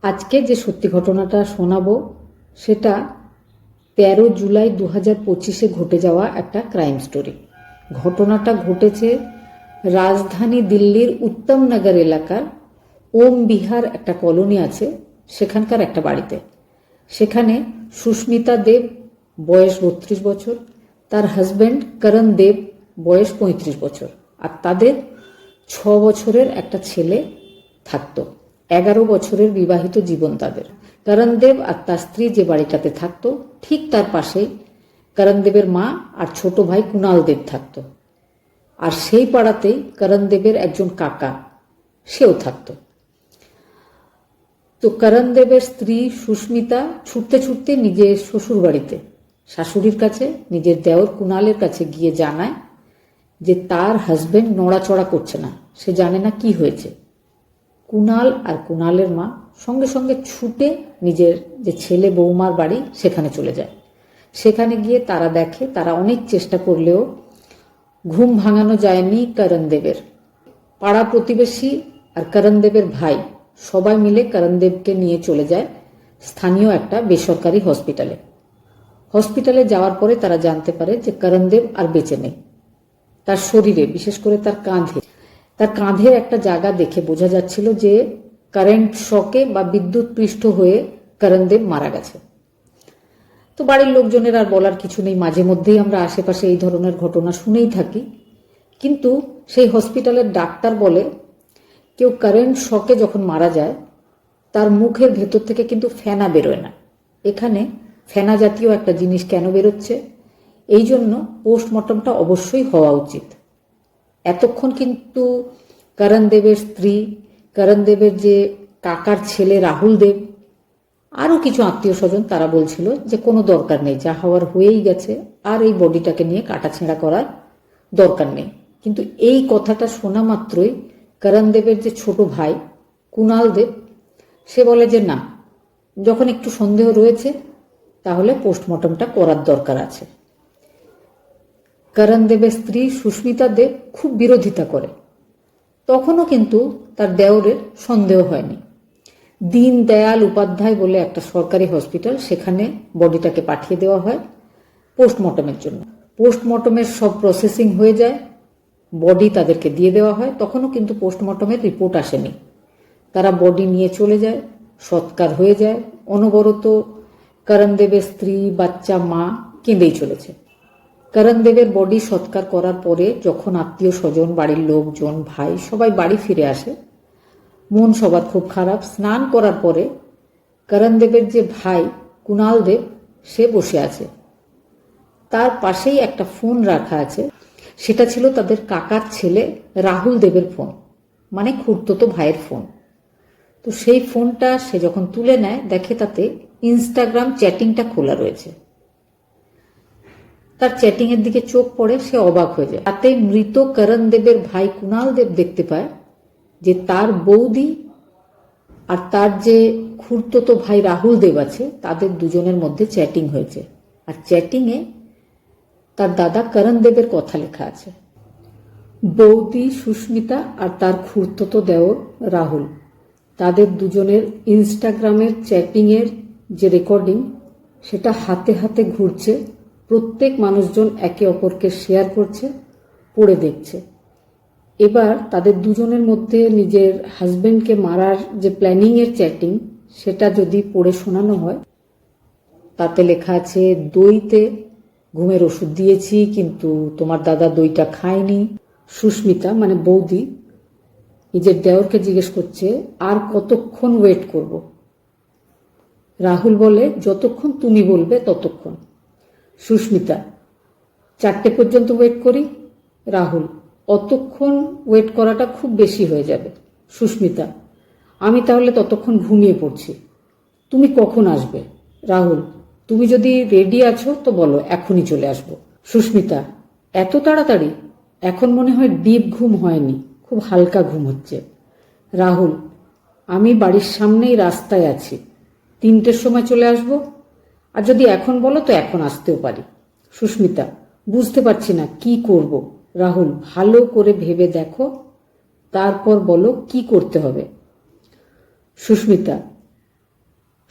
আজকে যে সত্যি ঘটনাটা শোনাবো সেটা 13 জুলাই 2025-এ ঘটে যাওয়া একটা ক্রাইম স্টোরি। ঘটনাটা ঘটেছে রাজধানী দিল্লির উত্তমনগর এলাকার ওম বিহার একটা কলোনি আছে, সেখানকার একটা বাড়িতে। সেখানে সুস্মিতা দেব, বয়স 32 বছর, তার হাজব্যান্ড করণ দেব, বয়স 35 বছর, আর তাদের 6 বছরের একটা ছেলে থাকতো। 11 বছরের বিবাহিত জীবন তাদের। করণ দেব আর তার স্ত্রী যে বাড়িটাতে থাকতো, ঠিক তার পাশেই করণ দেবের মা আর ছোট ভাই কুণাল দেব থাকতো। আর সেই পাড়াতেই করণ দেবের একজন কাকা, সেও থাকতো। তো করণ দেবের স্ত্রী সুস্মিতা ছুটতে ছুটতে নিজের শ্বশুর বাড়িতে শাশুড়ির কাছে, নিজের দেওর কুণালের কাছে গিয়ে জানায় যে তার হাজবেন্ড নড়াচড়া করছে না, সে জানে না কি হয়েছে। কুণাল আর কুণালের মা সঙ্গে সঙ্গে ছুটে নিজের যে ছেলে বৌমার বাড়ি সেখানে চলে যায়। সেখানে গিয়ে তারা দেখে, তারা অনেক চেষ্টা করলেও ঘুম ভাঙানো যায়নি করণ দেবের। পাড়া প্রতিবেশী আর করণ দেবের ভাই সবাই মিলে করণ দেবকে নিয়ে চলে যায় স্থানীয় একটা বেসরকারি হসপিটালে। হসপিটালে যাওয়ার পরে তারা জানতে পারে যে করণ দেব আর বেঁচে নেই। তার শরীরে, বিশেষ করে তার কাঁধের একটা জায়গা দেখে বোঝা যাচ্ছিল যে কারেন্ট শকে বা বিদ্যুৎ পৃষ্ঠ হয়ে করণ দেব মারা গেছে। তো বাড়ির লোকজনের আর বলার কিছু নেই, মাঝে মধ্যেই আমরা আশেপাশে এই ধরনের ঘটনা শুনেই থাকি। কিন্তু সেই হসপিটালের ডাক্তার বলে, কেউ কারেন্ট শকে যখন মারা যায় তার মুখের ভেতর থেকে কিন্তু ফেনা বেরোয় না। এখানে ফেনা জাতীয় একটা জিনিস কেন বেরোচ্ছে, এই জন্য পোস্টমর্টমটা অবশ্যই হওয়া উচিত। এতক্ষণ কিন্তু করণ দেবের স্ত্রী, করণ দেবের যে কাকার ছেলে রাহুল দেব, আরও কিছু আত্মীয় স্বজন, তারা বলছিল যে কোনো দরকার নেই, যা হওয়ার হয়েই গেছে, আর এই বডিটাকে নিয়ে কাটাছেঁড়া করার দরকার নেই। কিন্তু এই কথাটা শোনা মাত্রই করণ দেবের যে ছোট ভাই কুণাল দেব, সে বলে যে না, যখন একটু সন্দেহ রয়েছে তাহলে পোস্টমর্টমটা করার দরকার আছে। করণ দেবের স্ত্রী সুস্মিতা দেব খুব বিরোধিতা করে। তখনও কিন্তু তার দেওরের সন্দেহ হয়নি। দীনদয়াল উপাধ্যায় বলে একটা সরকারি হসপিটাল, সেখানে বডিটাকে পাঠিয়ে দেওয়া হয় পোস্টমর্টমের জন্য। পোস্টমর্টমের সব প্রসেসিং হয়ে যায়, বডি তাদেরকে দিয়ে দেওয়া হয়। তখনও কিন্তু পোস্টমর্টমের রিপোর্ট আসেনি। তারা বডি নিয়ে চলে যায়, সৎকার হয়ে যায়। অনবরত করণ দেবের স্ত্রী, বাচ্চা, মা কেঁদেই চলেছে। করণ দেবের বডি সৎকার করার পরে যখন আত্মীয় স্বজন, বাড়ির লোকজন, ভাই সবাই বাড়ি ফিরে আসে, মন সবার খুব খারাপ। স্নান করার পরে করণ দেবের যে ভাই কুণাল দেব, সে বসে আছে। তার পাশেই একটা ফোন রাখা আছে, সেটা ছিল তাদের কাকার ছেলে রাহুল দেবের ফোন, মানে খুড়তুতো ভাইয়ের ফোন। তো সেই ফোনটা সে যখন তুলে নেয়, দেখে তাতে ইনস্টাগ্রাম চ্যাটিংটা খোলা রয়েছে। তার চ্যাটিংয়ের দিকে চোখ পড়ে, সে অবাক হয়ে যায়। তাতে মৃত করণ দেবের ভাই কুণাল দেব দেখতে পায় যে তার বৌদি আর তার যে খুড়তুতো ভাই রাহুল দেব আছে, তাদের দুজনের মধ্যে চ্যাটিং হয়েছে। আর চ্যাটিংয়ে তার দাদা করণ দেবের কথা লেখা আছে। বৌদি সুস্মিতা আর তার খুড়তুতো দেওর রাহুল, তাদের দুজনের ইনস্টাগ্রামের চ্যাটিংয়ের যে রেকর্ডিং, সেটা হাতে হাতে ঘুরছে। প্রত্যেক মানুষজন একে অপরকে শেয়ার করছে, পড়ে দেখছে। এবার তাদের দুজনের মধ্যে নিজের হাজবেন্ডকে মারার যে প্ল্যানিংয়ের চ্যাটিং, সেটা যদি পড়ে শোনানো হয়, তাতে লেখা আছে, দইতে ঘুমের ওষুধ দিয়েছি কিন্তু তোমার দাদা দইটা খায়নি। সুস্মিতা মানে বৌদি নিজের দেওরকে জিজ্ঞেস করছে, আর কতক্ষণ ওয়েট করব? রাহুল বলে, যতক্ষণ তুমি বলবে ততক্ষণ। সুস্মিতা, 4টে পর্যন্ত ওয়েট করি? রাহুল, অতক্ষণ ওয়েট করাটা খুব বেশি হয়ে যাবে। সুস্মিতা, আমি তাহলে ততক্ষণ ঘুমিয়ে পড়ছি। তুমি কখন আসবে? রাহুল, তুমি যদি রেডি আছো তো বলো, এখনই চলে আসবো। সুস্মিতা, এত তাড়াতাড়ি? এখন মনে হয় ডিপ ঘুম হয়নি, খুব হালকা ঘুম হচ্ছে। রাহুল, আমি বাড়ির সামনেই রাস্তায় আছি, 3টের সময় চলে আসবো। আর যদি এখন বলো তো এখন আসতেও পারি। সুস্মিতা, বুঝতে পারছি না কি করব। রাহুল, ভালো করে ভেবে দেখো, তারপর বলো কি করতে হবে। সুস্মিতা,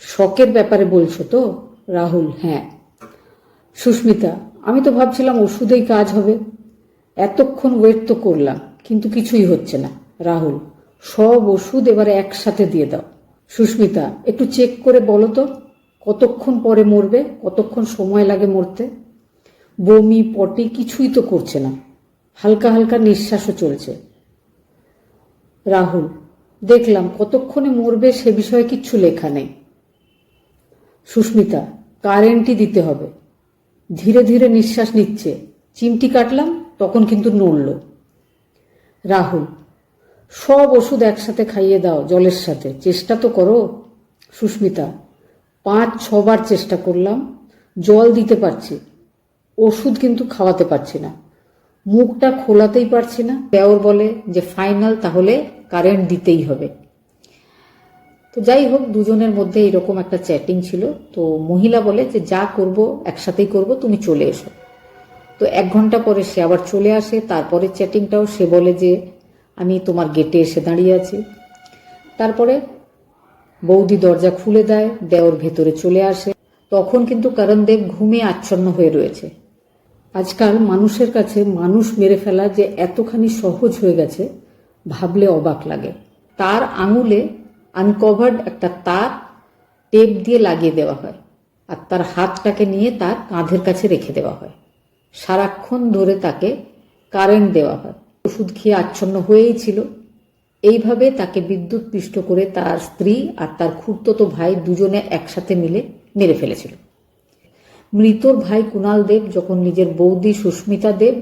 শকের ব্যাপারে বলছো তো? রাহুল: হ্যাঁ। সুস্মিতা: আমি তো ভাবছিলাম ওষুধেই কাজ হবে, এতক্ষণ ওয়েট তো করলাম কিন্তু কিছুই হচ্ছে না। রাহুল: সব ওষুধ এবারে একসাথে দিয়ে দাও। সুস্মিতা: একটু চেক করে বলো তো কতক্ষণ পরে মরবে, কতক্ষণ সময় লাগে মরতে? বমি পটি কিছুই তো করছে না, হালকা হালকা নিঃশ্বাসও চলছে। রাহুল: দেখলাম কতক্ষণে মরবে সে বিষয়ে কিচ্ছু লেখা নেই। সুস্মিতা: কারেন্টই দিতে হবে। ধীরে ধীরে নিঃশ্বাস নিচ্ছে, চিমটি কাটলাম তখন কিন্তু নড়ল। রাহুল: সব ওষুধ একসাথে খাইয়ে দাও জলের সাথে, চেষ্টা তো করো। সুস্মিতা: 5-6 বার চেষ্টা করলাম, জল দিতে পারছি, ওষুধ কিন্তু খাওয়াতে পারছি না, মুখটা খোলাতেই পারছি না। দেওর বলে যে ফাইনাল, তাহলে কারেন্ট দিতেই হবে। তো যাই হোক, দুজনের মধ্যে এরকম একটা চ্যাটিং ছিল। তো মহিলা বলে যে যা করব একসাথেই করব, তুমি চলে এসো। তো 1 ঘন্টা পরে সে আবার চলে আসে। তারপরে চ্যাটিংটাও সে বলে যে আমি তোমার গেটে এসে দাঁড়িয়ে আছি। তারপরে বৌদি দরজা খুলে দেয়, দেওর ভেতরে চলে আসে। তখন কিন্তু করণদেব ঘুমে আচ্ছন্ন হয়ে রয়েছে। আজকাল মানুষের কাছে মানুষ মেরে ফেলা যে এতখানি সহজ হয়ে গেছে ভাবলে অবাক লাগে। তার আঙুলে আনকভার্ড একটা তার টেপ দিয়ে লাগিয়ে দেওয়া হয়, আর তার হাতটাকে নিয়ে তার কাঁধের কাছে রেখে দেওয়া হয়। সারাক্ষণ ধরে তাকে কারেন্ট দেওয়া হয়। ওষুধ খেয়ে আচ্ছন্ন হয়েই ছিল। এইভাবে তাকে বিদ্যুৎ পিষ্ট করে তার স্ত্রী আর তার খুড়তুতো ভাই দুজনে একসাথে মিলে মেরে ফেলেছিল। মৃতর ভাই কুণাল দেব যখন নিজের বৌদি সুস্মিতা দেব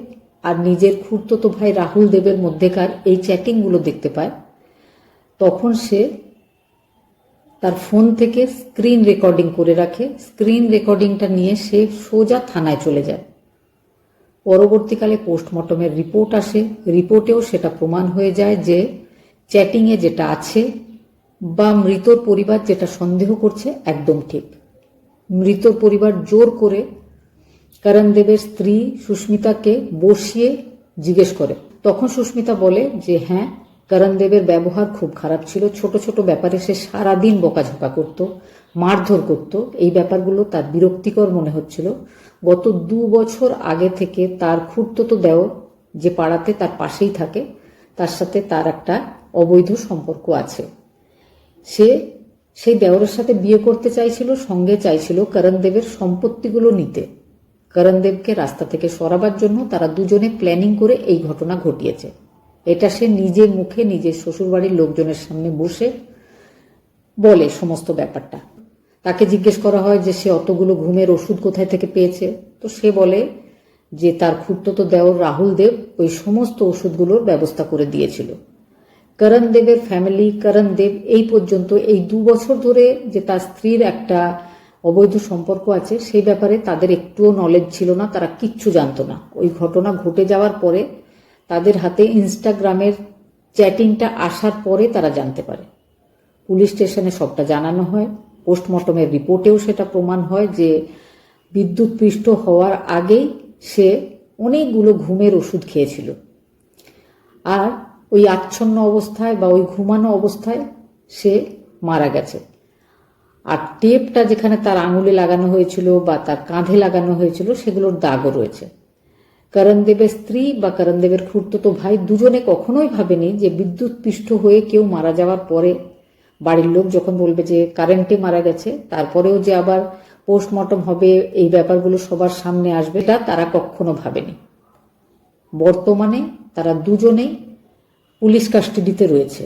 আর নিজের খুড়তুতো ভাই রাহুল দেবের মধ্যেকার এই চ্যাটিংগুলো দেখতে পায়, তখন সে তার ফোন থেকে স্ক্রিন রেকর্ডিং করে রাখে। স্ক্রিন রেকর্ডিংটা নিয়ে সে সোজা থানায় চলে যায়। পরবর্তীকালে পোস্টমর্টমের রিপোর্ট আসে। রিপোর্টেও সেটা প্রমাণ হয়ে যায় যে চ্যাটিংয়ে যেটা আছে বা মৃতর পরিবার যেটা সন্দেহ করছে একদম ঠিক। মৃতর পরিবার জোর করে করণদেবের স্ত্রী সুস্মিতাকে বসিয়ে জিজ্ঞেস করে। তখন সুস্মিতা বলে যে হ্যাঁ, করণদেবের ব্যবহার খুব খারাপ ছিল, ছোট ছোট ব্যাপারে সে সারাদিন বকাঝকা করত, মারধর করত। এই ব্যাপারগুলো তার বিরক্তিকর মনে হচ্ছিল। গত 2 বছর আগে থেকে তার খুড়তুতো দেওর, যে পাড়াতে তার পাশেই থাকে, তার সাথে তার একটা অবৈধ সম্পর্ক আছে। সে সেই দেওরের সাথে বিয়ে করতে চাইছিল, সঙ্গে চাইছিল করণদেবের সম্পত্তিগুলো নিতে। করণদেবকে রাস্তা থেকে সরাবার জন্য তারা দুজনে প্ল্যানিং করে এই ঘটনা ঘটিয়েছে। এটা সে নিজে মুখে নিজের শ্বশুরবাড়ির লোকজনের সামনে বসে বলে সমস্ত ব্যাপারটা। তাকে জিজ্ঞেস করা হয় যে সে অতগুলো ঘুমের ওষুধ কোথায় থেকে পেয়েছে। তো সে বলে যে তার খুড়তুতো দেওর রাহুল দেব ওই সমস্ত ওষুধগুলোর ব্যবস্থা করে দিয়েছিল। করণদেবের ফ্যামিলি, করণদেব এই পর্যন্ত এই 2 বছর ধরে যে তার স্ত্রীর একটা অবৈধ সম্পর্ক আছে সেই ব্যাপারে তাদের একটুও নলেজ ছিল না, তারা কিচ্ছু জানতো না। ওই ঘটনা ঘটে যাওয়ার পরে তাদের হাতে ইনস্টাগ্রামের চ্যাটিংটা আসার পরে তারা জানতে পারে। পুলিশ স্টেশনে সবটা জানানো হয়। পোস্টমর্টমের রিপোর্টেও সেটা প্রমাণ হয় যে বিদ্যুৎপৃষ্ট হওয়ার আগেই সে অনেকগুলো ঘুমের ওষুধ খেয়েছিল, আর ওই আচ্ছন্ন অবস্থায় বা ওই ঘুমানো অবস্থায় সে মারা গেছে। আর টেপটা যেখানে তার আঙুলে লাগানো হয়েছিল বা তার কাঁধে লাগানো হয়েছিল সেগুলোর দাগও রয়েছে। করণদেবের স্ত্রী বা করণদেবের খুড়তুতো ভাই দুজনে কখনোই ভাবেনি যে বিদ্যুৎপৃষ্ট হয়ে কেউ মারা যাওয়ার পরে বাড়ির লোক যখন বলবে যে কারেন্টে মারা গেছে, তারপরেও যে আবার পোস্টমর্টম হবে, এই ব্যাপারগুলো সবার সামনে আসবে, এটা তারা কখনো ভাবেনি। বর্তমানে তারা দুজনেই পুলিশ কাস্টাডিতে রয়েছে।